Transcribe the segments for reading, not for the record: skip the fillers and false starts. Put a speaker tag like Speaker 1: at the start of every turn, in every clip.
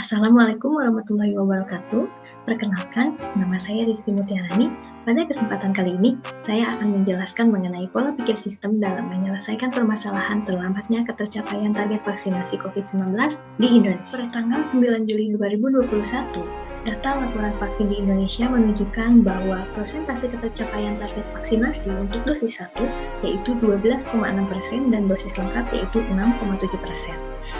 Speaker 1: Assalamualaikum warahmatullahi wabarakatuh. Perkenalkan, nama saya Rizky Mutiarani. Pada kesempatan kali ini, saya akan menjelaskan mengenai pola pikir sistem dalam menyelesaikan permasalahan terlambatnya ketercapaian target vaksinasi COVID-19 di Indonesia. Pada tanggal 9 Juli 2021, data laporan vaksin di Indonesia menunjukkan bahwa persentase ketercapaian target vaksinasi untuk dosis 1 yaitu 12,6% dan dosis lengkap yaitu 6,7%.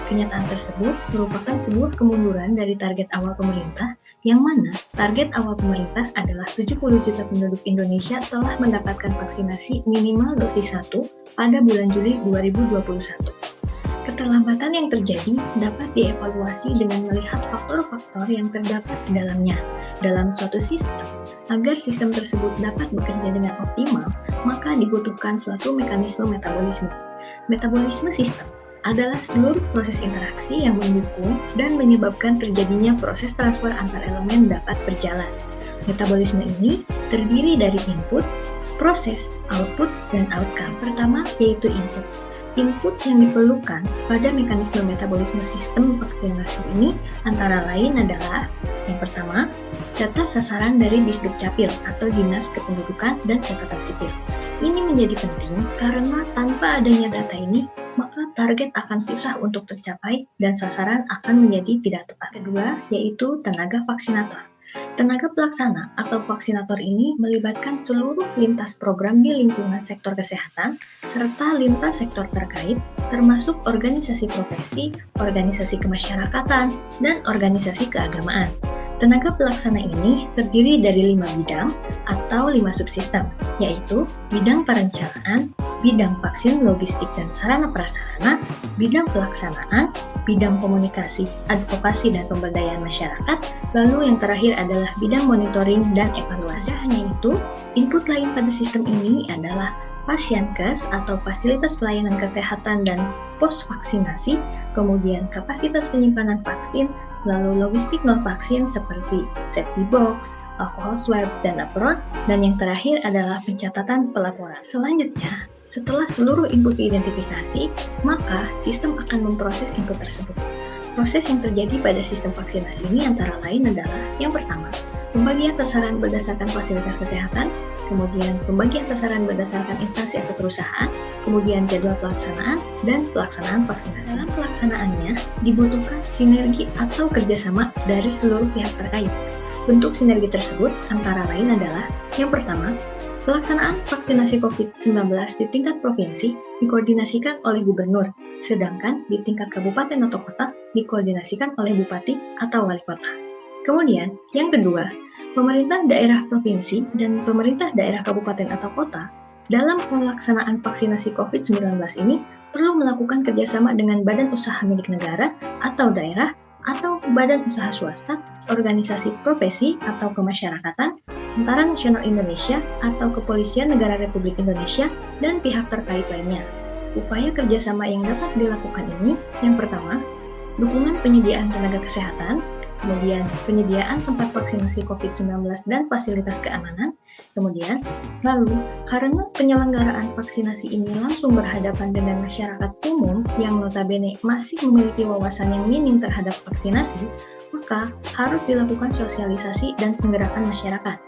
Speaker 1: Kenyataan tersebut merupakan sebuah kemunduran dari target awal pemerintah, yang mana target awal pemerintah adalah 70 juta penduduk Indonesia telah mendapatkan vaksinasi minimal dosis 1 pada bulan Juli 2021. Keterlambatan yang terjadi dapat dievaluasi dengan melihat faktor-faktor yang terdapat di dalamnya. Dalam suatu sistem, agar sistem tersebut dapat bekerja dengan optimal, maka dibutuhkan suatu mekanisme metabolisme. Metabolisme sistem adalah seluruh proses interaksi yang mendukung dan menyebabkan terjadinya proses transfer antar elemen dapat berjalan. Metabolisme ini terdiri dari input, proses, output, dan outcome. Pertama yaitu input. Input yang diperlukan pada mekanisme metabolisme sistem vaksinasi ini antara lain adalah yang pertama, data sasaran dari Disdukcapil atau Dinas Kependudukan dan Catatan Sipil. Ini menjadi penting karena tanpa adanya data ini, maka target akan susah untuk tercapai dan sasaran akan menjadi tidak tepat. Kedua, yaitu tenaga vaksinator. Tenaga pelaksana atau vaksinator ini melibatkan seluruh lintas program di lingkungan sektor kesehatan serta lintas sektor terkait, termasuk organisasi profesi, organisasi kemasyarakatan, dan organisasi keagamaan. Tenaga pelaksana ini terdiri dari 5 bidang atau 5 subsistem, yaitu bidang perencanaan, bidang vaksin, logistik dan sarana prasarana, bidang pelaksanaan, bidang komunikasi, advokasi dan pemberdayaan masyarakat, lalu yang terakhir adalah bidang monitoring dan evaluasi. Hanya itu, input lain pada sistem ini adalah Pasienkes atau fasilitas pelayanan kesehatan dan pos vaksinasi, kemudian kapasitas penyimpanan vaksin, lalu logistik non-vaksin seperti safety box, alcohol swab, dan apron, dan yang terakhir adalah pencatatan pelaporan. Selanjutnya, setelah seluruh input diidentifikasi, maka sistem akan memproses input tersebut. Proses yang terjadi pada sistem vaksinasi ini antara lain adalah yang pertama, pembagian sasaran berdasarkan fasilitas kesehatan, kemudian pembagian sasaran berdasarkan instansi atau perusahaan, kemudian jadwal pelaksanaan, dan pelaksanaan vaksinasi. Dalam pelaksanaannya, dibutuhkan sinergi atau kerjasama dari seluruh pihak terkait. Bentuk sinergi tersebut antara lain adalah yang pertama, pelaksanaan vaksinasi COVID-19 di tingkat provinsi dikoordinasikan oleh gubernur, sedangkan di tingkat kabupaten atau kota dikoordinasikan oleh bupati atau wali kota. Kemudian, yang kedua, pemerintah daerah provinsi dan pemerintah daerah kabupaten atau kota dalam pelaksanaan vaksinasi COVID-19 ini perlu melakukan kerjasama dengan badan usaha milik negara atau daerah atau badan usaha swasta, organisasi profesi atau kemasyarakatan, Tentara Nasional Indonesia atau Kepolisian Negara Republik Indonesia, dan pihak terkait lainnya. Upaya kerjasama yang dapat dilakukan ini, yang pertama, dukungan penyediaan tenaga kesehatan, kemudian penyediaan tempat vaksinasi COVID-19 dan fasilitas keamanan, kemudian lalu karena penyelenggaraan vaksinasi ini langsung berhadapan dengan masyarakat umum yang notabene masih memiliki wawasan yang minim terhadap vaksinasi, maka harus dilakukan sosialisasi dan penggerakan masyarakat.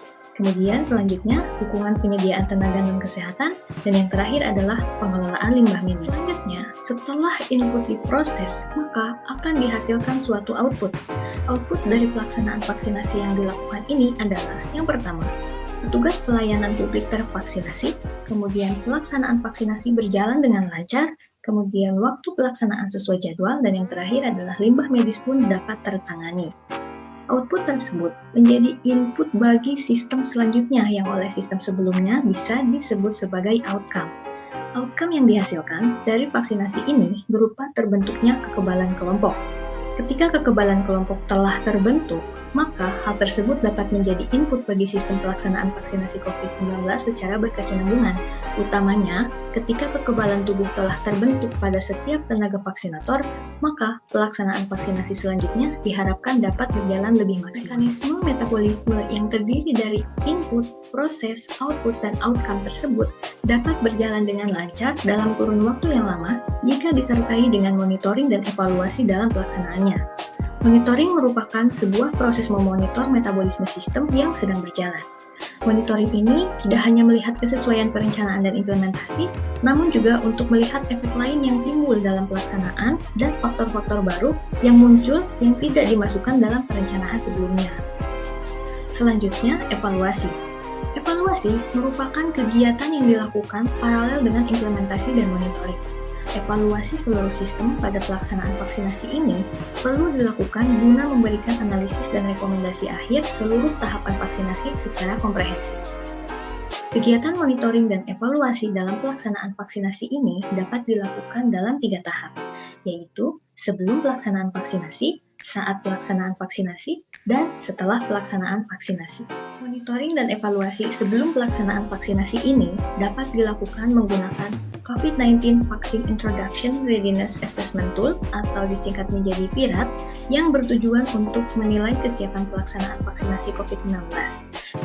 Speaker 1: Kemudian selanjutnya, dukungan penyediaan tenaga non-kesehatan, dan yang terakhir adalah pengelolaan limbah medis. Selanjutnya, setelah input diproses, maka akan dihasilkan suatu output. Output dari pelaksanaan vaksinasi yang dilakukan ini adalah yang pertama, petugas pelayanan publik tervaksinasi, kemudian pelaksanaan vaksinasi berjalan dengan lancar, kemudian waktu pelaksanaan sesuai jadwal, dan yang terakhir adalah limbah medis pun dapat tertangani. Output tersebut menjadi input bagi sistem selanjutnya yang oleh sistem sebelumnya bisa disebut sebagai outcome. Outcome yang dihasilkan dari vaksinasi ini berupa terbentuknya kekebalan kelompok. Ketika kekebalan kelompok telah terbentuk, maka hal tersebut dapat menjadi input bagi sistem pelaksanaan vaksinasi COVID-19 secara berkesinambungan. Utamanya, ketika kekebalan tubuh telah terbentuk pada setiap tenaga vaksinator, maka pelaksanaan vaksinasi selanjutnya diharapkan dapat berjalan lebih maksimal. Mekanisme metabolisme yang terdiri dari input, proses, output, dan outcome tersebut dapat berjalan dengan lancar dalam kurun waktu yang lama jika disertai dengan monitoring dan evaluasi dalam pelaksanaannya. Monitoring merupakan sebuah proses memonitor metabolisme sistem yang sedang berjalan. Monitoring ini tidak hanya melihat kesesuaian perencanaan dan implementasi, namun juga untuk melihat efek lain yang timbul dalam pelaksanaan dan faktor-faktor baru yang muncul yang tidak dimasukkan dalam perencanaan sebelumnya. Selanjutnya, evaluasi. Evaluasi merupakan kegiatan yang dilakukan paralel dengan implementasi dan monitoring. Evaluasi seluruh sistem pada pelaksanaan vaksinasi ini perlu dilakukan guna memberikan analisis dan rekomendasi akhir seluruh tahapan vaksinasi secara komprehensif. Kegiatan monitoring dan evaluasi dalam pelaksanaan vaksinasi ini dapat dilakukan dalam 3 tahap, yaitu sebelum pelaksanaan vaksinasi, saat pelaksanaan vaksinasi, dan setelah pelaksanaan vaksinasi. Monitoring dan evaluasi sebelum pelaksanaan vaksinasi ini dapat dilakukan menggunakan COVID-19 Vaccine Introduction Readiness Assessment Tool atau disingkat menjadi VIRAT yang bertujuan untuk menilai kesiapan pelaksanaan vaksinasi COVID-19.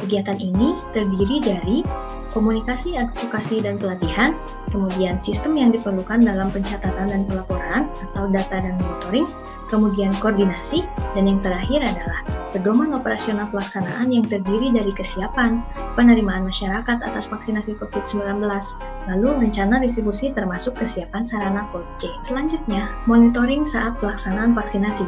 Speaker 1: Kegiatan ini terdiri dari komunikasi, advokasi, dan pelatihan, kemudian sistem yang diperlukan dalam pencatatan dan pelaporan atau data dan monitoring, kemudian koordinasi, dan yang terakhir adalah pedoman operasional pelaksanaan yang terdiri dari kesiapan, penerimaan masyarakat atas vaksinasi COVID-19, lalu rencana distribusi termasuk kesiapan sarana cold chain. Selanjutnya, monitoring saat pelaksanaan vaksinasi.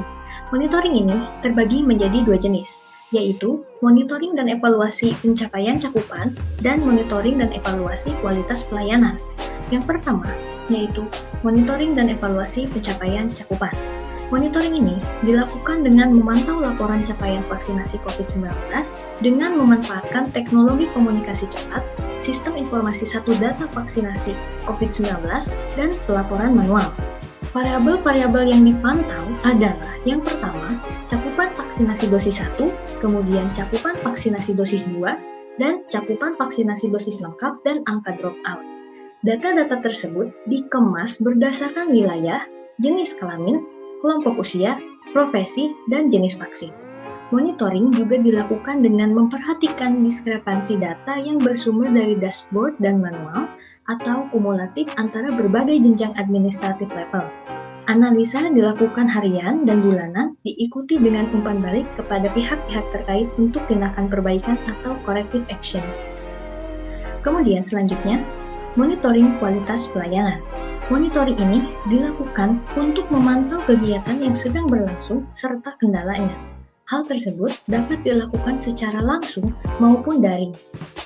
Speaker 1: Monitoring ini terbagi menjadi 2 jenis, yaitu monitoring dan evaluasi pencapaian cakupan dan monitoring dan evaluasi kualitas pelayanan. Yang pertama, yaitu monitoring dan evaluasi pencapaian cakupan. Monitoring ini dilakukan dengan memantau laporan capaian vaksinasi COVID-19 dengan memanfaatkan teknologi komunikasi cepat, sistem informasi satu data vaksinasi COVID-19, dan pelaporan manual. Variabel-variabel yang dipantau adalah yang pertama, cakupan vaksinasi dosis 1, kemudian cakupan vaksinasi dosis 2, dan cakupan vaksinasi dosis lengkap dan angka dropout. Data-data tersebut dikemas berdasarkan wilayah, jenis kelamin, kelompok usia, profesi, dan jenis vaksin. Monitoring juga dilakukan dengan memperhatikan diskrepansi data yang bersumber dari dashboard dan manual atau kumulatif antara berbagai jenjang administratif level. Analisa dilakukan harian dan bulanan diikuti dengan umpan balik kepada pihak-pihak terkait untuk tindakan perbaikan atau corrective actions. Kemudian selanjutnya, monitoring kualitas pelayanan. Monitoring ini dilakukan untuk memantau kegiatan yang sedang berlangsung serta kendalanya. Hal tersebut dapat dilakukan secara langsung maupun daring.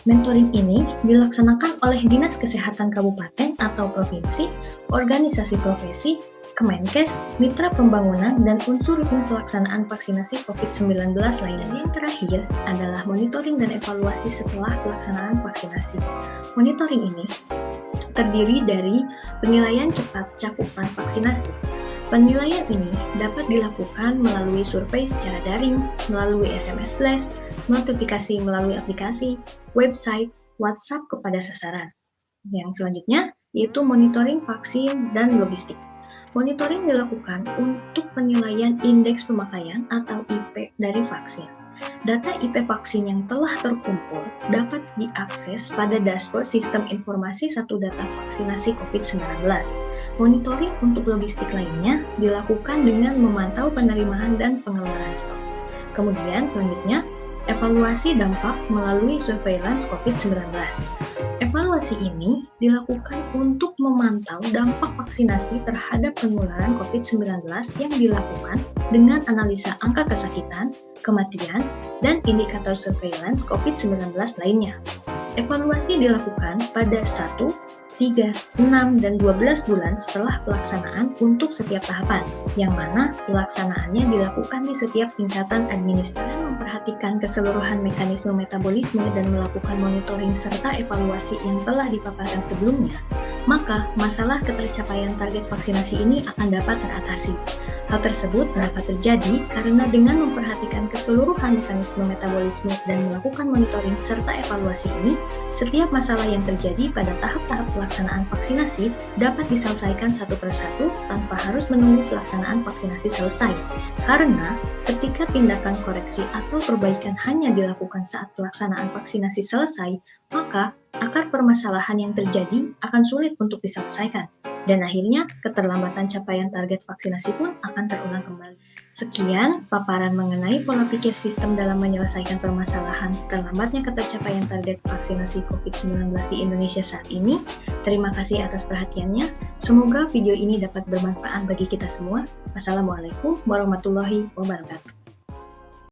Speaker 1: Monitoring ini dilaksanakan oleh Dinas Kesehatan Kabupaten atau Provinsi, organisasi profesi, Kemenkes, mitra pembangunan, dan unsur tim pelaksanaan vaksinasi COVID-19 lainnya. Yang terakhir adalah monitoring dan evaluasi setelah pelaksanaan vaksinasi. Monitoring ini terdiri dari penilaian cepat cakupan vaksinasi. Penilaian ini dapat dilakukan melalui survei secara daring, melalui SMS Blast, notifikasi melalui aplikasi, website, WhatsApp kepada sasaran. Yang selanjutnya yaitu monitoring vaksin dan logistik. Monitoring dilakukan untuk penilaian indeks pemakaian atau IP dari vaksin. Data IP vaksin yang telah terkumpul dapat diakses pada dashboard sistem informasi satu data vaksinasi COVID-19. Monitoring untuk logistik lainnya dilakukan dengan memantau penerimaan dan pengeluaran stok. Kemudian selanjutnya, evaluasi dampak melalui surveillance COVID-19. Evaluasi ini dilakukan untuk memantau dampak vaksinasi terhadap penularan COVID-19 yang dilakukan dengan analisa angka kesakitan, kematian, dan indikator surveillance COVID-19 lainnya. Evaluasi dilakukan pada 1, 3, 6, dan 12 bulan setelah pelaksanaan untuk setiap tahapan, yang mana pelaksanaannya dilakukan di setiap tingkatan administrasi. Memperhatikan keseluruhan mekanisme metabolisme dan melakukan monitoring serta evaluasi yang telah dipaparkan sebelumnya, maka masalah ketercapaian target vaksinasi ini akan dapat teratasi. Hal tersebut dapat terjadi karena dengan memperhatikan keseluruhan mekanisme metabolisme dan melakukan monitoring serta evaluasi ini, setiap masalah yang terjadi pada tahap-tahap pelaksanaan vaksinasi dapat diselesaikan satu persatu tanpa harus menunggu pelaksanaan vaksinasi selesai. Karena ketika tindakan koreksi atau perbaikan hanya dilakukan saat pelaksanaan vaksinasi selesai, maka akar permasalahan yang terjadi akan sulit untuk diselesaikan. Dan akhirnya, keterlambatan capaian target vaksinasi pun akan terulang kembali. Sekian paparan mengenai pola pikir sistem dalam menyelesaikan permasalahan terlambatnya ketercapaian target vaksinasi COVID-19 di Indonesia saat ini. Terima kasih atas perhatiannya. Semoga video ini dapat bermanfaat bagi kita semua. Wassalamualaikum warahmatullahi wabarakatuh.